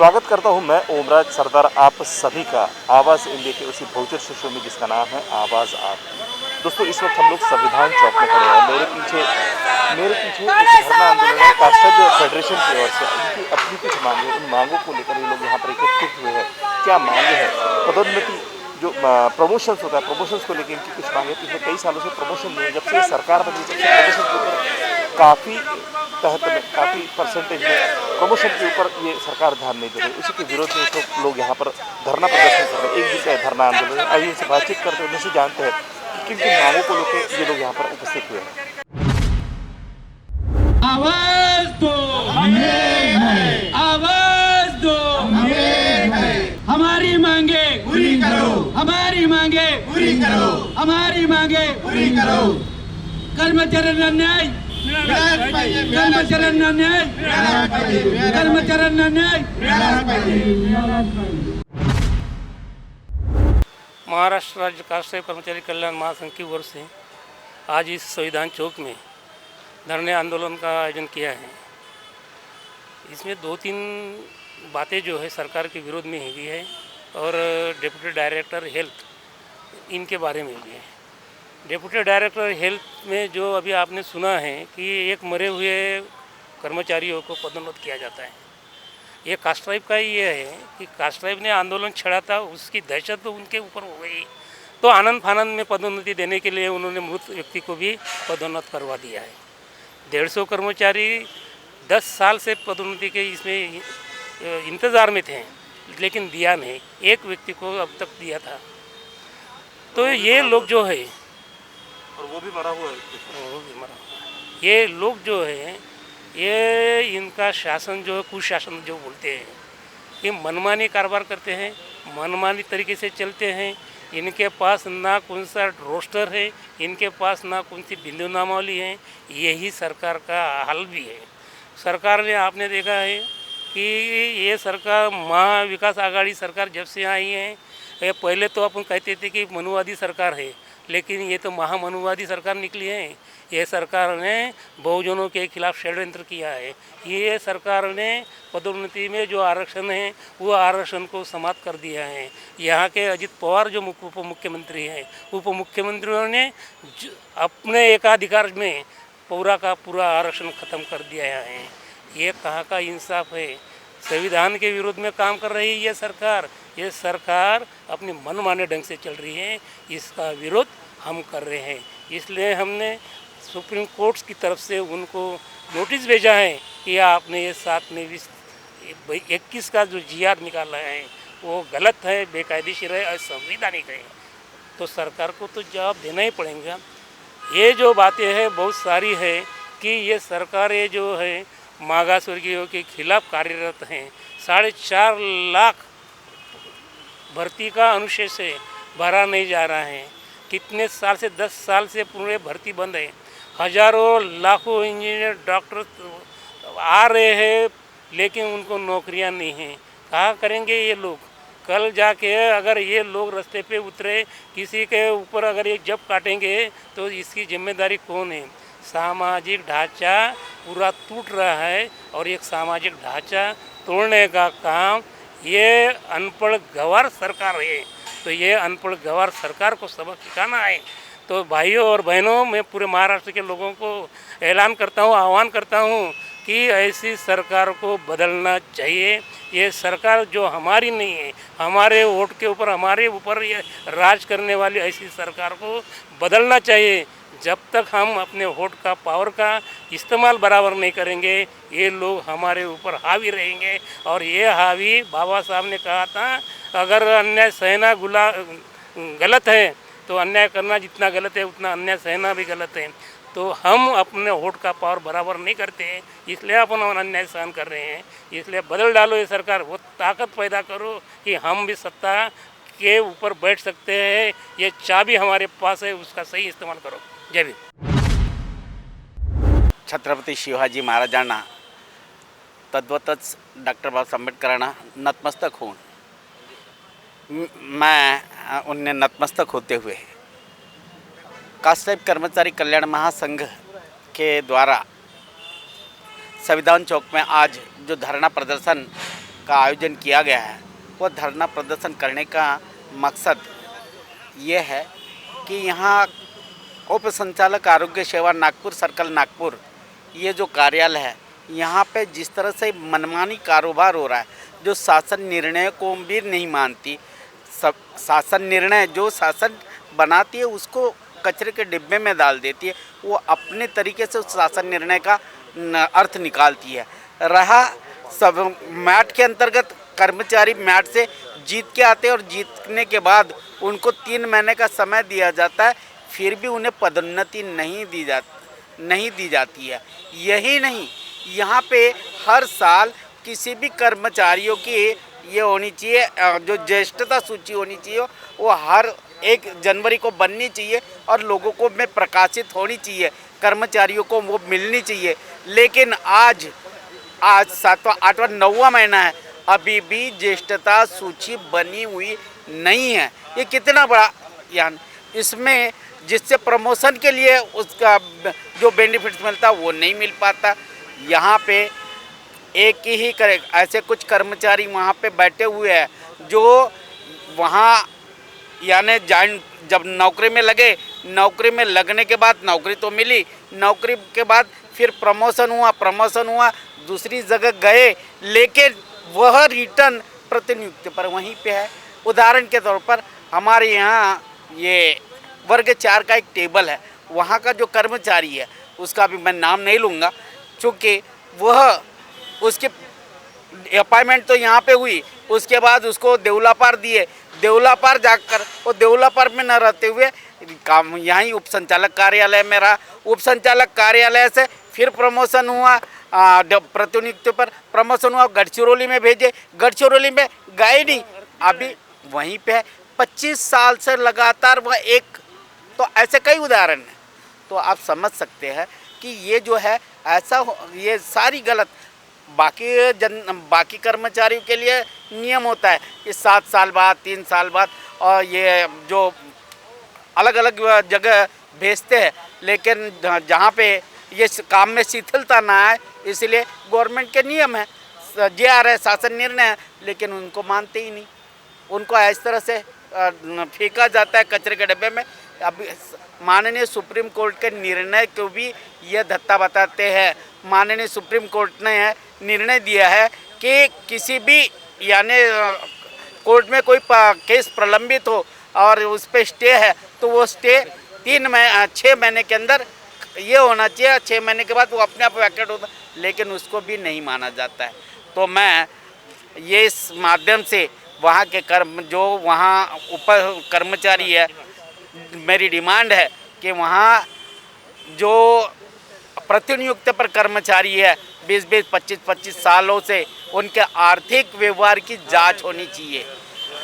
स्वागत करता हूं मैं ओमराज सरदार आप सभी का आवाज़ इंडिया के उसी बहुचर शो में जिसका नाम है आवाज़ आप। दोस्तों इस वक्त हम लोग संविधान चौक में खड़े हैं। मेरे पीछे एक धरना आंदोलन है कास्टर्ड फेडरेशन की ओर से। उनकी अपनी कुछ मांगे, उन मांगों को लेकर ये लोग यहाँ पर एकत्रित हुए हैं। क्या मांगे हैं? पदोन्नति जो प्रमोशंस होता है, प्रमोशंस को लेकर इनकी कुछ मांगे। पिछले कई सालों से प्रमोशन नहीं है। जब से सरकार बनी तब से प्रमोशन के ऊपर काफ़ी तहत में काफ़ी परसेंटेज में प्रमोशन के ऊपर ये सरकार ध्यान नहीं दे रही। उसी के विरोध में इस लोग यहाँ पर धरना प्रदर्शन कर रहे हैं। एक दिन का धरना आंदोलन है। आइए इनसे बातचीत करते हैं, उनसे जानते हैं कि किन किन मांगों को लेकर ये लोग यहाँ पर उपस्थित हुए हैं। आवाज दो, आवाज दो, हमारी मांगे पूरी करो, हमारी मांगे पूरी करो, हमारी मांगे पूरी करो। कर्मचाऱ्यांना न्याय, कर्मचाऱ्यांना न्याय, कर्मचाऱ्यांना न्याय। महाराष्ट्र राज्य कास्ट कर्मचारी कल्याण महासंघ की ओर से आज इस संविधान चौक में धरने आंदोलन का आयोजन किया है। इसमें 2-3 बातें जो है सरकार के विरोध में भी है और डिप्टी डायरेक्टर हेल्थ इनके बारे में भी है। डिप्टी डायरेक्टर हेल्थ में जो अभी आपने सुना है कि एक मरे हुए कर्मचारियों को पदोन्नत किया जाता है। ये कास्ट ट्राइब का ही ये है कि कास्ट ट्राइब ने आंदोलन छेड़ा था, उसकी दहशत तो उनके ऊपर हो गई, तो आनंद फानंद में पदोन्नति देने के लिए उन्होंने मृत व्यक्ति को भी पदोन्नत करवा दिया है। 150 कर्मचारी 10 साल से पदोन्नति के इसमें इंतज़ार में थे, लेकिन दिया नहीं। एक व्यक्ति को अब तक दिया था। तो ये लोग जो है, और वो भी मरा हुआ है। वो भी मरा हुआ है। ये लोग जो है, ये इनका शासन जो है, कुशासन जो बोलते हैं, ये मनमानी कारोबार करते हैं, मनमानी तरीके से चलते हैं। इनके पास ना कौन सा रोस्टर है, इनके पास ना कौन सी बिंदु नामावली है। यही सरकार का हाल भी है। सरकार ने आपने देखा है कि ये सरकार महाविकास आघाड़ी सरकार जब से आई है, ये पहले तो अपन कहते थे कि मनुवादी सरकार है, लेकिन ये तो महामनुवादी सरकार निकली है। ये सरकार ने बहुजनों के खिलाफ षड्यंत्र किया है। ये सरकार ने पदोन्नति में जो आरक्षण है वो आरक्षण को समाप्त कर दिया है। यहाँ के अजित पवार जो उप मुख्यमंत्री हैं, उप मुख्यमंत्रियों ने अपने एकाधिकार में पूरा का पूरा आरक्षण ख़त्म कर दिया है। ये कहाँ का इंसाफ है? संविधान के विरोध में काम कर रही है ये सरकार अपनी मनमाने ढंग से चल रही है। इसका विरोध हम कर रहे हैं। इसलिए हमने सुप्रीम कोर्ट की तरफ से उनको नोटिस भेजा है कि आपने ये 7 में 21 का जो GR निकाला है वो गलत है, बेकायदेशीर है, असंवैधानिक है। तो सरकार को तो जवाब देना ही पड़ेगा। ये जो बातें हैं बहुत सारी है कि ये सरकार ये जो है मागास वर्गीयों के खिलाफ कार्यरत हैं। 4.5 लाख भर्ती का अनुशेष है, भरा नहीं जा रहा है। कितने साल से 10 साल से पूरे भर्ती बंद है। हजारों लाखों इंजीनियर डॉक्टर आ रहे हैं, लेकिन उनको नौकरियां नहीं हैं। कहाँ करेंगे ये लोग? कल जाके अगर ये लोग रास्ते पे उतरे, किसी के ऊपर अगर ये जब काटेंगे तो इसकी जिम्मेदारी कौन है? सामाजिक ढांचा पूरा टूट रहा है और एक सामाजिक ढांचा तोड़ने का काम ये अनपढ़ गंवार सरकार है। तो ये अनपढ़ गंवार सरकार को सबक सिखाना है। तो भाइयों और बहनों, मैं पूरे महाराष्ट्र के लोगों को ऐलान करता हूँ, आह्वान करता हूँ कि ऐसी सरकार को बदलना चाहिए। ये सरकार जो हमारी नहीं है, हमारे वोट के ऊपर, हमारे ऊपर ये राज करने वाली ऐसी सरकार को बदलना चाहिए। जब तक हम अपने वोट का पावर का इस्तेमाल बराबर नहीं करेंगे, ये लोग हमारे ऊपर हावी रहेंगे। और ये हावी, बाबा साहब ने कहा था, अगर अन्याय सहना गलत है तो अन्याय करना जितना गलत है उतना अन्याय सहना भी गलत है। तो हम अपने वोट का पावर बराबर नहीं करते हैं, इसलिए अपन अन्याय सहन कर रहे हैं। इसलिए बदल डालो ये सरकार, वो ताकत पैदा करो कि हम भी सत्ता के ऊपर बैठ सकते हैं। ये चाबी हमारे पास है, उसका सही इस्तेमाल करो। जय भीम। छत्रपती शिवाजी महाराजांना तद्वतच डॉक्टर बाबासाहेब आंबेडकरांना नतमस्तक होऊन मैं उन्हें नतमस्तक होते हुए कास्ट कर्मचारी कल्याण महासंघ के द्वारा संविधान चौक में आज जो धरना प्रदर्शन का आयोजन किया गया है, वो धरना प्रदर्शन करने का मकसद ये है कि यहाँ उप संचालक आरोग्य सेवा नागपुर सर्कल नागपुर ये जो कार्यालय है, यहाँ पे जिस तरह से मनमानी कारोबार हो रहा है, जो शासन निर्णय को भी नहीं मानती, सब शासन निर्णय जो शासन बनाती है उसको कचरे के डिब्बे में डाल देती है, वो अपने तरीके से उस शासन निर्णय का अर्थ निकालती है। रहा सब मैट के अंतर्गत कर्मचारी मैट से जीत के आते हैं और जीतने के बाद उनको 3 महीने का समय दिया जाता है, फिर भी उन्हें पदोन्नति नहीं दी जाती है। यही नहीं, यहाँ पे हर साल किसी भी कर्मचारियों की ये होनी चाहिए, जो ज्येष्ठता सूची होनी चाहिए वो हर 1 जनवरी को बननी चाहिए और लोगों को में प्रकाशित होनी चाहिए, कर्मचारियों को वो मिलनी चाहिए। लेकिन आज 7वां 8वां 9वां महीना है, अभी भी ज्येष्ठता सूची बनी हुई नहीं है। ये कितना बड़ा यान, इसमें जिससे प्रमोशन के लिए उसका जो बेनिफिट्स मिलता है वो नहीं मिल पाता। यहाँ पे एक ही ऐसे कुछ कर्मचारी वहाँ पे बैठे हुए हैं जो वहाँ यानी जब नौकरी में लगे, नौकरी में लगने के बाद नौकरी तो मिली, नौकरी के बाद फिर प्रमोशन हुआ दूसरी जगह गए, लेकिन वह रिटर्न प्रतिनियुक्ति पर वहीं पे है। उदाहरण के तौर पर हमारे यहाँ ये वर्ग 4 का एक टेबल है, वहाँ का जो कर्मचारी है उसका भी मैं नाम नहीं लूँगा, चूँकि वह उसके अपॉइंटमेंट तो यहाँ पे हुई, उसके बाद उसको देवलापार दिए, देवलापार जाकर वो देवलापार में न रहते हुए काम यहाँ उप संचालक कार्यालय में रहा। उप संचालक कार्यालय से फिर प्रमोशन हुआ, प्रतिनियुक्ति पर प्रमोशन हुआ, गढ़चिरौली में भेजे, गढ़चिरौली में गए नहीं, अभी वहीं पे है। 25 साल से लगातार वह एक, तो ऐसे कई उदाहरण हैं। तो आप समझ सकते हैं कि ये जो है ये सारी गलत। बाकी कर्मचारियों के लिए नियम होता है कि 7 साल बाद 3 साल बाद और ये जो अलग अलग जगह भेजते हैं, लेकिन जहाँ पे ये काम में शिथिलता ना आए इसलिए गवर्नमेंट के नियम है, JR है, शासन निर्णय है, लेकिन उनको मानते ही नहीं, उनको इस तरह से फेंका जाता है कचरे के डब्बे में। अभी माननीय सुप्रीम कोर्ट के निर्णय को भी ये धत्ता बताते हैं। माननीय सुप्रीम कोर्ट ने निर्णय दिया है कि किसी भी यानी कोर्ट में कोई केस प्रलंबित हो और उस पर स्टे है तो वो स्टे 6 महीने के अंदर ये होना चाहिए, 6 महीने के बाद वो अपने आप वैकेट होता, लेकिन उसको भी नहीं माना जाता है। तो मैं ये इस माध्यम से वहाँ के जो वहाँ ऊपर कर्मचारी है, मेरी डिमांड है कि वहाँ जो प्रतिनियुक्ति पर कर्मचारी है 20-20, 25-25 सालों से, उनके आर्थिक व्यवहार की जांच होनी चाहिए।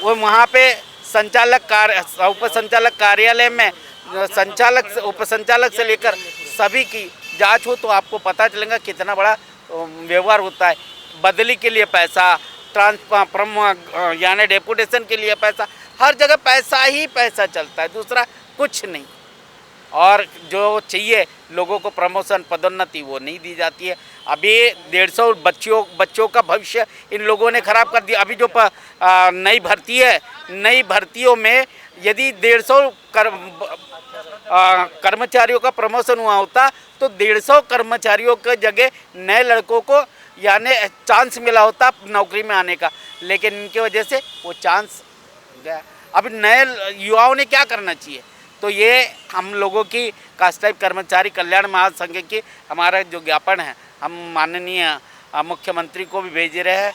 वो वहाँ पे उप संचालक कार्यालय में उप संचालक से लेकर सभी की जांच हो तो आपको पता चलेगा कितना बड़ा व्यवहार होता है। बदली के लिए पैसा, ट्रांसफर यानी डेपुटेशन के लिए पैसा, हर जगह पैसा ही पैसा चलता है, दूसरा कुछ नहीं। और जो चाहिए लोगों को प्रमोशन पदोन्नति वो नहीं दी जाती है। अभी 150 बच्चों का भविष्य इन लोगों ने खराब कर दिया। अभी जो नई भर्ती है, नई भर्तियों में यदि 150 कर्मचारियों का प्रमोशन हुआ होता तो 150 कर्मचारियों के जगह नए लड़कों को यानी चांस मिला होता नौकरी में आने का, लेकिन इनकी वजह से वो चांस गया। अब नए युवाओं ने क्या करना चाहिए? तो ये हम लोगों की कास्टाइप कर्मचारी कल्याण महासंघ की हमारा जो ज्ञापन है हम माननीय मुख्यमंत्री को भी भेज रहे हैं।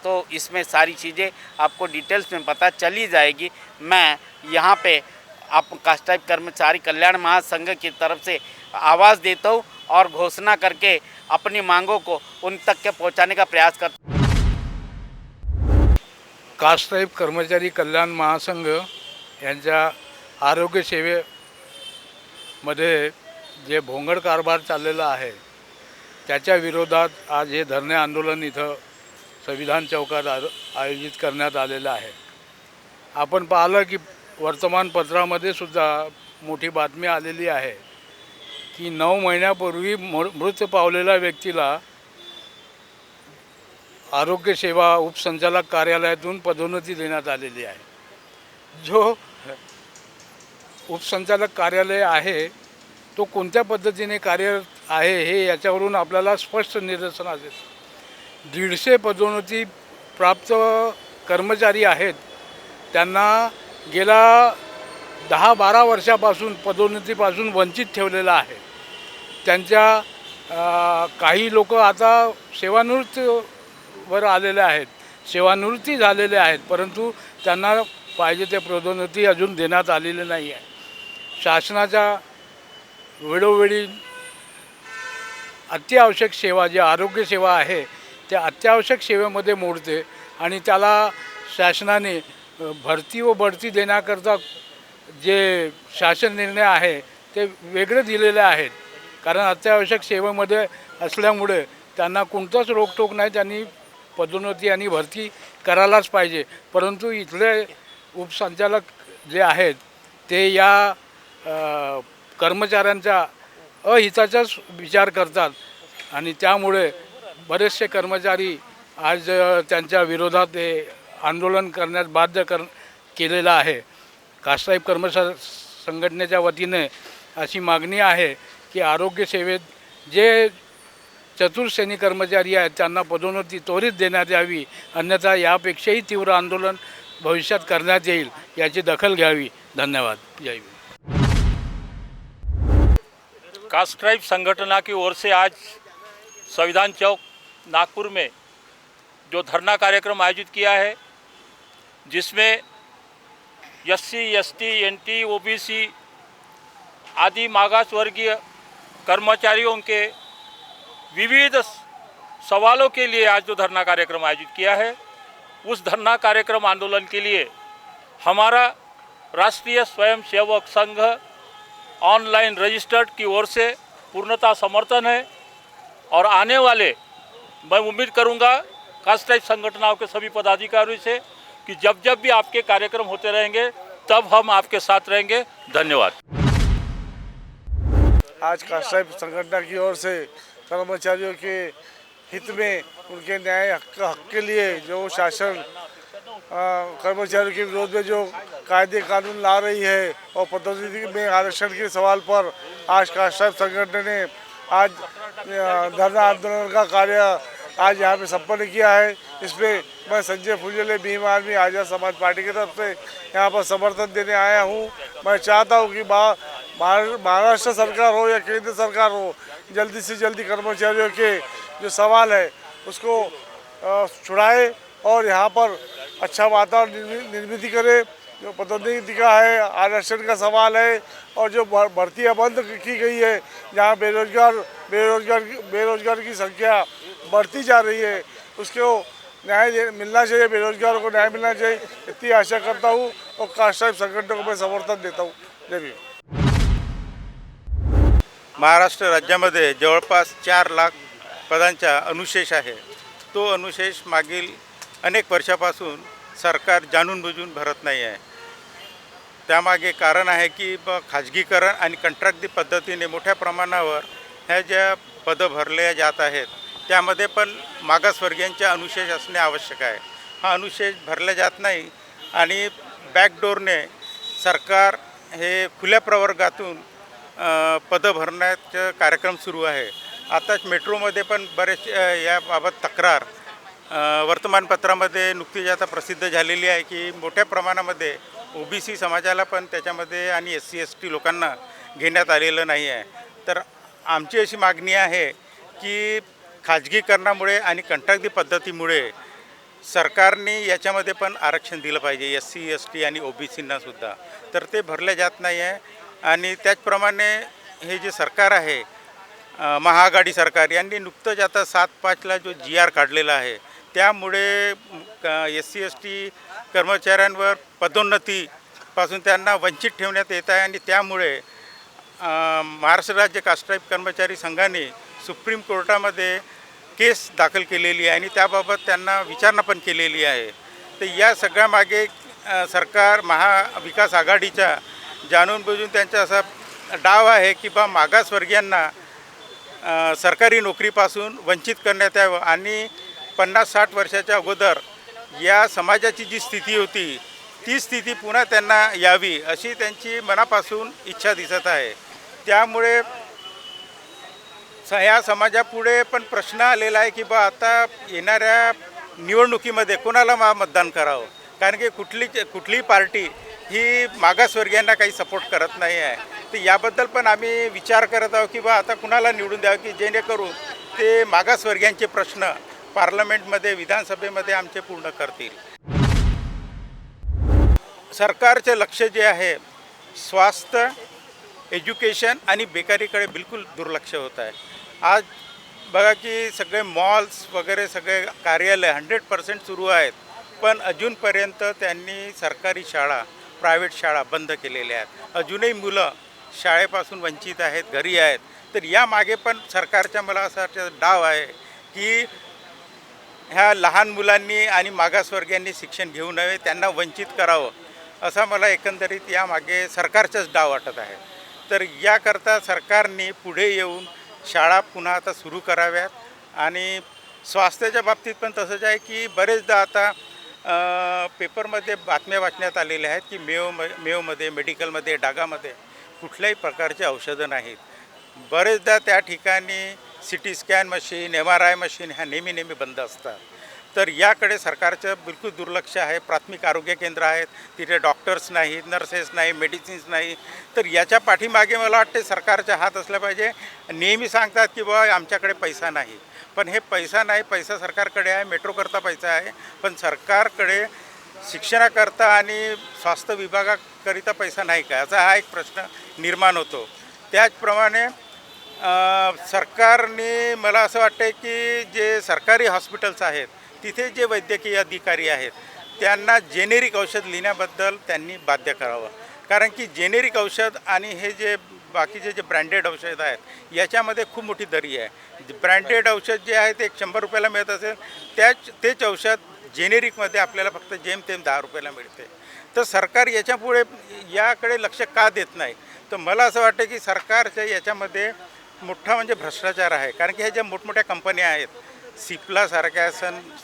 तो इसमें सारी चीज़ें आपको डिटेल्स में पता चली जाएगी। मैं यहाँ पे आप कास्टाइप कर्मचारी कल्याण महासंघ की तरफ से आवाज़ देता हूँ और घोषणा करके अपनी मांगों को उन तक के पहुँचाने का प्रयास करता हूँ। कास्टाइप कर्मचारी कल्याण महासंघ यांच्या आरोग्य सेवेमध्ये जे भोंगड कारभार चाललेला आहे त्याच्या विरोधात आज हे धरणे आंदोलन इथं संविधान चौकात आयोजित करण्यात आलेलं आहे। आपण पाहिलं की वर्तमानपत्रामध्ये सुद्धा मोठी बातमी आलेली आहे की 9 महिन्यापूर्वी मृत पावलेल्या व्यक्तीला आरोग्य सेवा उपसंचालक कार्यालयातून पदोन्नती देण्यात आलेली आहे। जो उपसंचालक कार्यालय आहे तो कोणत्या पद्धतीने कार्यरत आहे हे याच्यावरून आपल्याला स्पष्ट निदर्शनास येते। 150 पदोन्नती प्राप्त कर्मचारी आहेत, त्यांना गेल्या 10-12 वर्षापासून पदोन्नतीपासून वंचित ठेवलेलं आहे। त्यांच्या काही लोक आता सेवानिवृत्तीवर आलेले आहेत, सेवानिवृत्ती झालेले आहेत, परंतु त्यांना पाहिजे ते पदोन्नती अजून देण्यात आलेली नाही आहे। शासनाच्या वेळोवेळी अत्यावश्यक सेवा जी आरोग्य सेवा आहे त्या अत्यावश्यक सेवेमध्ये मोडते आणि त्याला शासनाने भरती व बढती देण्याकरता जे शासन निर्णय आहे ते वेगळे दिलेले आहेत। कारण अत्यावश्यक सेवेमध्ये असल्यामुळे त्यांना कोणताच रोकटोक नाही, त्यांनी पदोन्नती आणि भरती करायलाच पाहिजे। परंतु इथले उपसंचालक जे आहेत ते या कर्मचाऱ्यांच्या अहिताचाच विचार करतात आणि त्यामुळे बरेचसे कर्मचारी आज त्यांच्या विरोधात हे आंदोलन करण्यास बाध्य केलेलं आहे। कासाहेब कर्मचारी संघटनेच्या वतीने अशी मागणी आहे की आरोग्य सेवेत जे चतुर्श्रेणी कर्मचारी आहेत त्यांना पदोन्नती त्वरित देण्यात यावी, अन्यथा यापेक्षाही तीव्र आंदोलन भविष्यात करण्यात येईल, याची दखल घ्यावी। धन्यवाद। जय हिंद। कास्ट ट्राइब संगठन की ओर से आज संविधान चौक नागपुर में जो धरना कार्यक्रम आयोजित किया है, जिसमें SC, ST, NT, OBC आदि मागास वर्गीय कर्मचारियों के विविध सवालों के लिए आज जो धरना कार्यक्रम आयोजित किया है, उस धरना कार्यक्रम आंदोलन के लिए हमारा राष्ट्रीय स्वयंसेवक संघ ऑनलाइन रजिस्टर्ड की ओर से पूर्णतः समर्थन है। और आने वाले मैं उम्मीद करूंगा कास्ट ट्राइब संगठनों के सभी पदाधिकारियों से कि जब जब भी आपके कार्यक्रम होते रहेंगे तब हम आपके साथ रहेंगे। धन्यवाद। आज कास्ट ट्राइब संगठन की ओर से कर्मचारियों के हित में उनके न्याय हक के लिए जो शासन कर्मचारियों के विरोध में जो कायदे कानून ला रही है और पदोन्नति में आरक्षण के सवाल पर आज कास्ट ट्राइब संगठन ने आज धरना आंदोलन का कार्य आज यहाँ पे संपन्न किया है। इसमें मैं संजय फुलझले भीम आर्मी आज़ाद समाज पार्टी की तरफ से यहाँ पर समर्थन देने आया हूँ। मैं चाहता हूँ कि महाराष्ट्र सरकार हो या केंद्र सरकार हो, जल्दी से जल्दी कर्मचारियों के जो सवाल है उसको छुड़ाए और यहाँ पर अच्छा वातावरण निर्मित करे। जो पदोन्नति का है, आरक्षण का सवाल है और जो भर्तियाँ बंद की गई है, जहाँ बेरोजगार की संख्या बढ़ती जा रही है, उसको न्याय मिलना चाहिए, बेरोजगारों को न्याय मिलना चाहिए, इतनी आशा करता हूँ और कास्ट ट्राइब संगठन को मैं समर्थन देता हूँ। जय भीम। महाराष्ट्र राज्यामध्ये जवळपास 4 लाख पदांचा अनुशेष आहे। तो अनुशेष मागील अनेक वर्षापासून सरकार जाणून बुजून भरत नाही आहे। त्यामागे कारण आहे की खाजगीकरण आणि कंत्राटी पद्धतीने मोठ्या प्रमाणावर ह्या ज्या पदं भरल्या जात आहेत त्यामध्ये पण मागासवर्गीयांचा अनुशेष असणे आवश्यक आहे। हा अनुशेष भरला जात नाही आणि बॅकडोरने सरकार हे खुल्या प्रवर्गातून पदं भरण्याचा कार्यक्रम सुरू आहे। आताच मेट्रोमध्ये पण बरेच याबाबत तक्रार वर्तमानपत्रामध्ये नुकतीच आता प्रसिद्ध झालेली आहे की मोठ्या प्रमाणामध्ये OBC समाजाला पण त्याच्यामध्ये आणि SC ST लोकांना घेण्यात आलेलं नाही आहे। तर आमची अशी मागणी आहे की खाजगीकरणामुळे आणि कंत्राटी पद्धतीमुळे सरकारने याच्यामध्ये पण आरक्षण दिलं पाहिजे SC ST आणि OBCंना सुद्धा, तर ते भरले जात नाही आहे। आणि त्याचप्रमाणे हे जे सरकार आहे महाआघाडी सरकार यांनी नुकतंच आता 7/5ला जो GR काढलेला आहे त्यामुळे SC ST कर्मचाऱ्यांवर पदोन्नतीपासून त्यांना वंचित ठेवण्यात येत आहे आणि त्यामुळे महाराष्ट्र राज्य कास्ट ट्राइब कर्मचारी संघाने सुप्रीम कोर्टामध्ये केस दाखल केलेली आहे आणि त्याबाबत त्यांना विचारणा पण केलेली आहे। तर या सगळ्यामागे सरकार महाविकास आघाडीच्या जाणून बुजून त्यांचा असा डाव आहे की मागासवर्गीयांना सरकारी नोकरीपासून वंचित करण्यात यावं आणि 50-60 वर्षाच्या अगोदर या समाजाची जी स्थिती होती ती स्थिती पुन्हा त्यांना यावी अशी त्यांची मनापासून इच्छा दिसत आहे. त्यामुळे ह्या समाजापुढे पण प्रश्न आलेला आहे की बा आता येणाऱ्या निवडणुकीमध्ये कोणाला मतदान करावं, कारण की कुठलीही पार्टी ही मागासवर्गीयांना काही सपोर्ट करत नाही आहे. तर याबद्दल पण आम्ही विचार करत आहोत की बा आता कुणाला निवडून द्यावं की जेणेकरून ते मागासवर्गीयांचे प्रश्न पार्लमेंटमध्ये विधानसभेमध्ये आमचे पूर्ण करतील. सरकारचे लक्ष जे आहे स्वास्थ्य, एज्युकेशन आणि बेकारीकडे बिलकुल दुर्लक्ष होत आहे. आज बघा की सगळे मॉल्स वगैरे सगळे कार्यालय 100% सुरू आहेत, पण अजूनपर्यंत त्यांनी सरकारी शाळा, प्रायव्हेट शाळा बंद केलेल्या आहेत. अजूनही मुलं शाळेपासून वंचित आहेत, घरी आहेत. तर यामागे पण सरकारच्या मला असं वाटतं डाव आहे की ह्या लहान मुलांनी आणि मागासवर्गीयांनी शिक्षण घेऊ नये, त्यांना वंचित करावं, असा मला एकंदरीत यामागे सरकारचाच डाव वाटत आहे. तर याकरता सरकारने पुढे येऊन शाळा पुन्हा आता सुरू कराव्यात. आणि स्वास्थ्याच्या बाबतीत पण तसंच आहे की बरेचदा आता पेपरमध्ये बातम्या वाचण्यात आलेल्या आहेत की मेयोमध्ये, मेडिकलमध्ये, डागामध्ये कुठल्याही प्रकारचे औषधं नाहीत. बरेचदा त्या ठिकाणी CT scan machine, MRI machine ह्या नेहमी बंद असतात. तर याकडे सरकारचं बिलकुल दुर्लक्ष आहे. प्राथमिक आरोग्य केंद्र आहेत, तिथे डॉक्टर्स नाहीत, नर्सेस नाही, मेडिसिन्स नाही. तर याच्या पाठीमागे मला वाटते सरकारचा हात असला पाहिजे. नेहमी सांगतात की बा आमच्याकडे पैसा नाही, पण हे पैसा नाही, पैसा सरकारकडे आहे, मेट्रोकरता पैसा आहे, पण सरकारकडे शिक्षणाकरता आणि स्वास्थ्य विभागाकरिता पैसा नाही का, याचा हा एक प्रश्न निर्माण होतो. त्याचप्रमाणे सरकारने मला असं वाटतं की जे सरकारी हॉस्पिटल्स आहेत तिथे जे वैद्यकीय अधिकारी आहेत त्यांना जेनेरिक औषध लिहिण्याबद्दल त्यांनी बाध्य करावं. कारण की जेनेरिक औषध आणि हे जे बाकीचे जे ब्रँडेड औषध आहेत याच्यामध्ये खूप मोठी दरी आहे. ब्रँडेड औषध जे आहे ते 100 रुपयाला मिळत असेल, तेच औषध जेनेरिकमध्ये आपल्याला फक्त जेमतेम 10 रुपयाला मिळते. तर सरकार याच्यापुढे याकडे लक्ष का देत नाही? तर मला असं वाटतं की सरकारच्या याच्यामध्ये मोठा म्हणजे भ्रष्टाचार आहे. कारण की ह्या ज्या मोठमोठ्या कंपन्या आहेत, सिप्लासारख्या,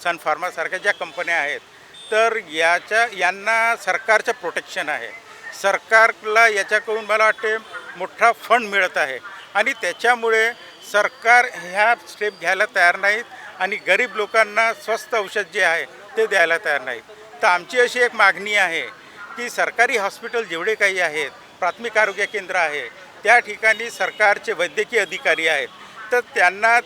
सन फार्मासारख्या ज्या कंपन्या आहेत, तर यांना सरकारचं प्रोटेक्शन आहे. सरकारला याच्याकडून मला वाटते मोठा फंड मिळत आहे आणि त्याच्यामुळे सरकार ह्या स्टेप घ्यायला तयार नाहीत आणि गरीब लोकांना स्वस्त औषध जे आहे ते द्यायला तयार नाहीत. तर आमची अशी एक मागणी आहे की सरकारी हॉस्पिटल जेवढे काही आहेत, प्राथमिक आरोग्य केंद्र आहे, त्या ठिकाणी सरकारचे वैद्यकीय अधिकारी आहेत, तर त्यांना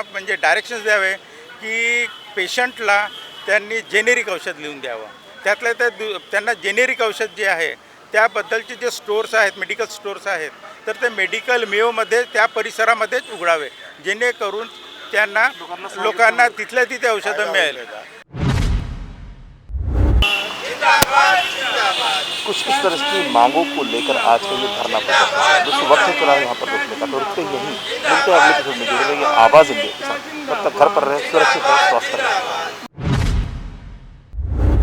म्हणजे डायरेक्शन्स द्यावे की पेशंटला त्यांनी जेनेरिक औषध लिहून द्यावं. त्यातल्या त्यांना जेनेरिक औषध जे आहे त्याबद्दलचे जे स्टोर्स आहेत, मेडिकल स्टोर्स आहेत, तर ते मेडिकल मेयोमध्ये त्या परिसरामध्येच उघडावे, जेणेकरून त्यांना लोकांना तिथल्या तिथे औषधं मिळेल. कुछ इस तरह की मांगों को लेकर आज का ये धरना प्रदर्शन है। दोस्तों वक्त चला यहाँ पर रोकने का, तो रुकते यहीं मिलते हैं अगले एपिसोड में। जुड़े रहिए आवाज़ इंडिया के साथ। तब तक घर पर रहे, सुरक्षित रहे, स्वस्थ रहे।